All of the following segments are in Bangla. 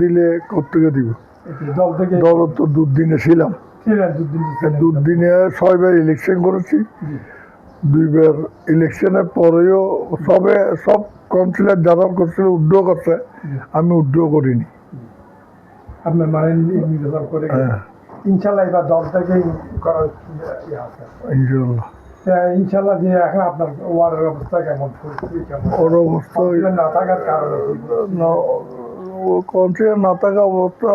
দিলে কোত্থেকে দিব? দল তো দুদিনে ছিলাম, দুদিনে 6 বার ইলেকশন করেছি। 2 বার ইলেকশনের পরেও সব কাউন্সিলর যারা করছিল উড্র করছে, আমি উড্র করিনি। আপনার মানে নির্বাচন করে ইনশাল্লাহ এবার দল থেকেই করার ইনশাল্লাহ। ইনশাল্লাহ। যে এখন আপনার ওয়ার্ডের অবস্থা কেমন? ওর অবস্থা না থাকার কারণে কাউন্সিলর না থাকা অবস্থা,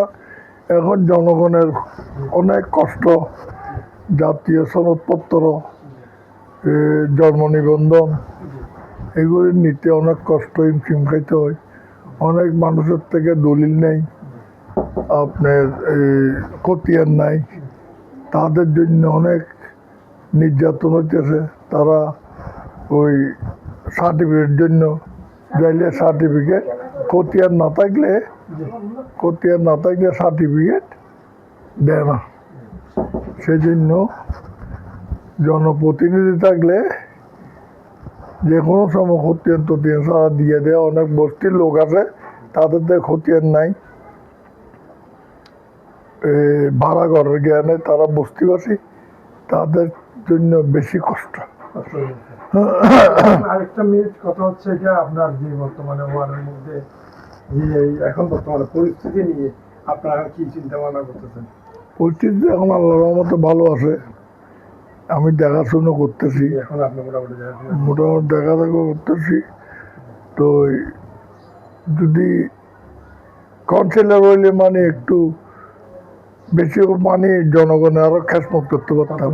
এখন জনগণের অনেক কষ্ট। জাতীয় সনদপত্র, জন্ম নিবন্ধন, এগুলি নিতে অনেক কষ্ট, হিমশিম খাইতে হয়। অনেক মানুষের থেকে দলিল নেই, আপনার খতিয়ান নাই, তাদের জন্য অনেক নির্যাতন হইতেছে। তারা ওই সার্টিফিকেট জন্য যাইলে সার্টিফিকেট খতিয়ান না থাকলে সার্টিফিকেট দেয় না। সেজন্য জনপ্রতিনিধি থাকলে যে কোনো সময় খতিয়ান সারা দিয়ে দেয়। অনেক বস্তির লোক আছে, তাদের তো খতিয়ান নাই, ভাড়া ঘরের জ্ঞানে তারা বস্তিবাসী, তাদের জন্য বেশি কষ্ট। আরেকটা মেন কথা হচ্ছে যে আপনার যে বর্তমানে ওয়ার্ডের মধ্যে এখন বর্তমানে পরিস্থিতি নিয়ে আপনারা কি চিন্তা ভাবনা করতেছেন? পরিস্থিতি এখন আল্লাহর রহমতে ভালো আছে, আমি দেখাশোনা করতেছি। এখন আপনি মোটামুটি দেখা করতেছি। তো যদি কাউন্সিলর হইলে মানে একটু বেশি মানে জনগণের আরো খেসমত করতে পারতাম।